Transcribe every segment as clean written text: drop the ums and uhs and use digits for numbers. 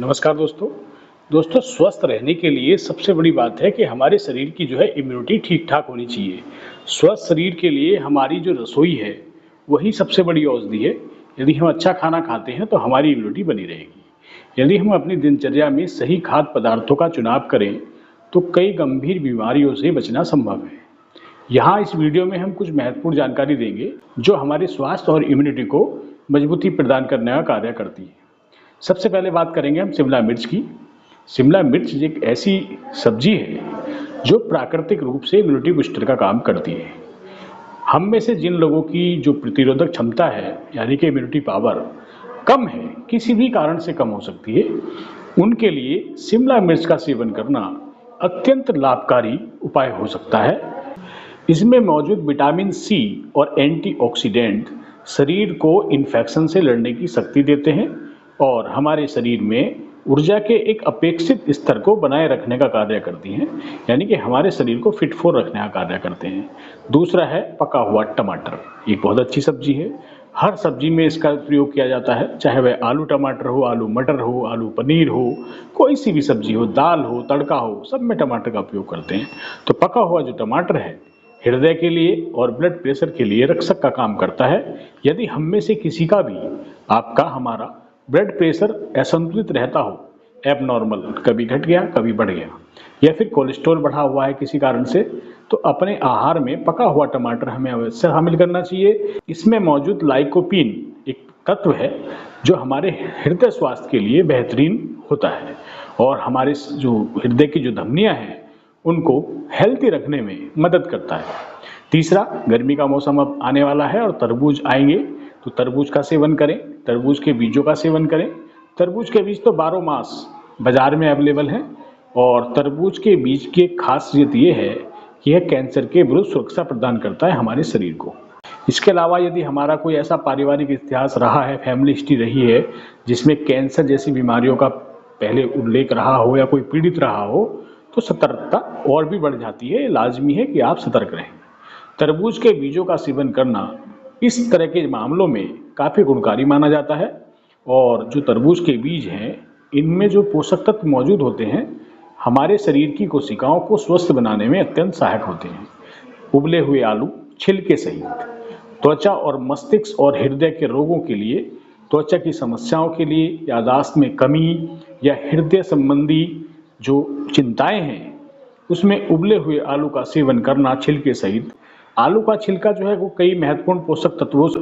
नमस्कार दोस्तों। दोस्तों, स्वस्थ रहने के लिए सबसे बड़ी बात है कि हमारे शरीर की जो है इम्यूनिटी ठीक-ठाक होनी चाहिए। स्वस्थ शरीर के लिए हमारी जो रसोई है, वही सबसे बड़ी औषधि है। यदि हम अच्छा खाना खाते हैं तो हमारी इम्यूनिटी बनी रहेगी। यदि हम अपनी दिनचर्या में सही खाद्य पदार्थों का चुनाव करें, तो कई गंभीर बीमारियों से बचना संभव है। यहाँ इस वीडियो में हम कुछ महत्वपूर्ण जानकारी देंगे, जो हमारे स्वास्थ्य और इम्यूनिटी को मजबूती प्रदान करने का कार्य करती है। सबसे पहले बात करेंगे हम शिमला मिर्च की। शिमला मिर्च एक ऐसी सब्जी है जो प्राकृतिक रूप से इम्यूनिटी बूस्टर का काम करती है। हम में से जिन लोगों की जो प्रतिरोधक क्षमता है, यानी कि इम्यूनिटी पावर कम है, किसी भी कारण से कम हो सकती है, उनके लिए शिमला मिर्च का सेवन करना अत्यंत लाभकारी उपाय हो सकता है। इसमें मौजूद विटामिन सी और एंटीऑक्सीडेंट शरीर को इन्फेक्शन से लड़ने की शक्ति देते हैं और हमारे शरीर में ऊर्जा के एक अपेक्षित स्तर को बनाए रखने का कार्य करती हैं, यानी कि हमारे शरीर को फिट फॉर रखने का कार्य करते हैं। दूसरा है पका हुआ टमाटर। ये बहुत अच्छी सब्जी है। हर सब्जी में इसका प्रयोग किया जाता है, चाहे वह आलू टमाटर हो, आलू मटर हो, आलू पनीर हो, कोई सी भी सब्जी हो, दाल हो, तड़का हो, सब में टमाटर का उपयोग करते हैं। तो पका हुआ जो टमाटर है, हृदय के लिए और ब्लड प्रेशर के लिए रक्षक का काम करता है। यदि हम में से किसी का भी, आपका, हमारा ब्लड प्रेशर असंतुलित रहता हो, एबनॉर्मल, कभी घट गया कभी बढ़ गया, या फिर कोलेस्ट्रॉल बढ़ा हुआ है किसी कारण से, तो अपने आहार में पका हुआ टमाटर हमें अवश्य शामिल करना चाहिए। इसमें मौजूद लाइकोपीन एक तत्व है जो हमारे हृदय स्वास्थ्य के लिए बेहतरीन होता है और हमारे जो हृदय की जो धमनियां हैं उनको हेल्थी रखने में मदद करता है। तीसरा, गर्मी का मौसम अब आने वाला है और तरबूज आएंगे, तो तरबूज का सेवन करें, तरबूज के बीजों का सेवन करें। तरबूज के बीज तो 12 मास बाजार में अवेलेबल हैं और तरबूज के बीज की खासियत ये है कि यह कैंसर के विरुद्ध सुरक्षा प्रदान करता है हमारे शरीर को। इसके अलावा यदि हमारा कोई ऐसा पारिवारिक इतिहास रहा है, फैमिली हिस्ट्री रही है, जिसमें कैंसर जैसी बीमारियों का पहले उल्लेख रहा हो या कोई पीड़ित रहा हो, तो सतर्कता और भी बढ़ जाती है। लाजमी है कि आप सतर्क रहें। तरबूज के बीजों का सेवन करना इस तरह के मामलों में काफ़ी गुणकारी माना जाता है और जो तरबूज के बीज हैं, इनमें जो पोषक तत्व मौजूद होते हैं, हमारे शरीर की कोशिकाओं को स्वस्थ बनाने में अत्यंत सहायक होते हैं। उबले हुए आलू छिलके सहित त्वचा और मस्तिष्क और हृदय के रोगों के लिए, त्वचा की समस्याओं के लिए, याददाश्त में कमी या हृदय संबंधी जो चिंताएं हैं, उसमें उबले हुए आलू का सेवन करना छिलके सहित। आलू का छिलका जो है वो कई महत्वपूर्ण पोषक तत्वों से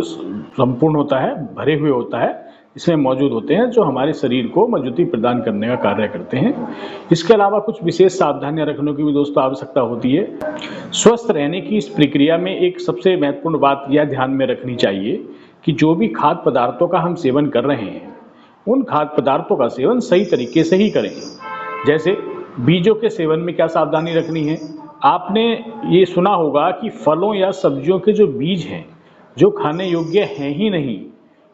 संपूर्ण होता है, भरे हुए होता है, इसमें मौजूद होते हैं जो हमारे शरीर को मजबूती प्रदान करने का कार्य करते हैं। इसके अलावा कुछ विशेष सावधानियां रखने की भी दोस्तों आवश्यकता होती है। स्वस्थ रहने की इस प्रक्रिया में एक सबसे महत्वपूर्ण बात यह ध्यान में रखनी चाहिए कि जो भी खाद्य पदार्थों का हम सेवन कर रहे हैं, उन खाद्य पदार्थों का सेवन सही तरीके से ही करें। जैसे बीजों के सेवन में क्या सावधानी रखनी है। आपने ये सुना होगा कि फलों या सब्जियों के जो बीज हैं, जो खाने योग्य हैं ही नहीं,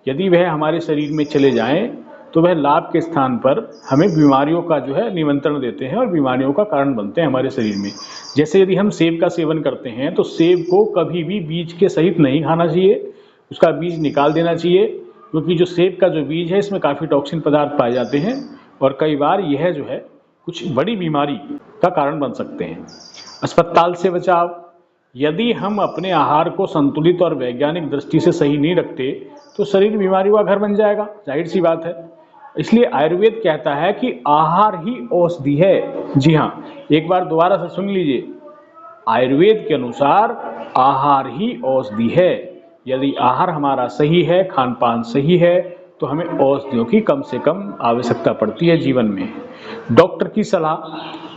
यदि वह हमारे शरीर में चले जाएं तो वह लाभ के स्थान पर हमें बीमारियों का जो है निमंत्रण देते हैं और बीमारियों का कारण बनते हैं हमारे शरीर में। जैसे यदि हम सेब का सेवन करते हैं तो सेब को कभी भी बीज के सहित नहीं खाना चाहिए, उसका बीज निकाल देना चाहिए, क्योंकि जो सेब का जो बीज है इसमें काफ़ी टॉक्सिन पदार्थ पाए जाते हैं और कई बार यह जो है कुछ बड़ी बीमारी का कारण बन सकते हैं। अस्पताल से बचाव। यदि हम अपने आहार को संतुलित और वैज्ञानिक दृष्टि से सही नहीं रखते तो शरीर बीमारियों का घर बन जाएगा, जाहिर सी बात है। इसलिए आयुर्वेद कहता है कि आहार ही औषधि है। जी हाँ, एक बार दोबारा से सुन लीजिए, आयुर्वेद के अनुसार आहार ही औषधि है। यदि आहार हमारा सही है, खान पान सही है, तो हमें औषधियों की कम से कम आवश्यकता पड़ती है जीवन में। डॉक्टर की सलाह।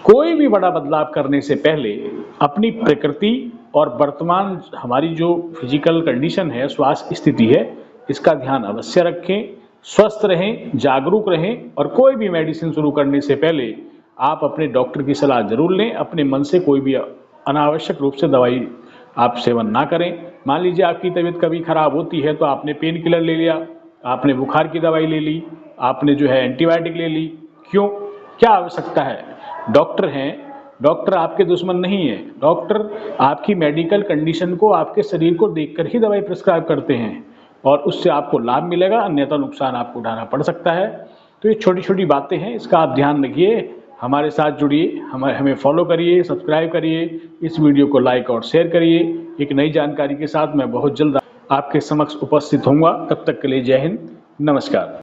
कोई भी बड़ा बदलाव करने से पहले अपनी प्रकृति और वर्तमान हमारी जो फिजिकल कंडीशन है, स्वास्थ्य स्थिति है, इसका ध्यान अवश्य रखें। स्वस्थ रहें, जागरूक रहें और कोई भी मेडिसिन शुरू करने से पहले आप अपने डॉक्टर की सलाह जरूर लें। अपने मन से कोई भी अनावश्यक रूप से दवाई आप सेवन ना करें। मान लीजिए आपकी तबीयत कभी खराब होती है तो आपने पेन किलर ले लिया, आपने बुखार की दवाई ले ली, आपने जो है एंटीबायोटिक ले ली। क्यों? क्या आवश्यकता है? डॉक्टर हैं, डॉक्टर आपके दुश्मन नहीं है। डॉक्टर आपकी मेडिकल कंडीशन को, आपके शरीर को देखकर ही दवाई प्रिस्क्राइब करते हैं और उससे आपको लाभ मिलेगा, अन्यथा नुकसान आपको उठाना पड़ सकता है। तो ये छोटी छोटी बातें हैं, इसका आप ध्यान रखिए। हमारे साथ जुड़िए, हमें फॉलो करिए, सब्सक्राइब करिए, इस वीडियो को लाइक और शेयर करिए। एक नई जानकारी के साथ मैं बहुत जल्द आपके समक्ष उपस्थित होऊंगा। तब तक के लिए जय हिंद, नमस्कार।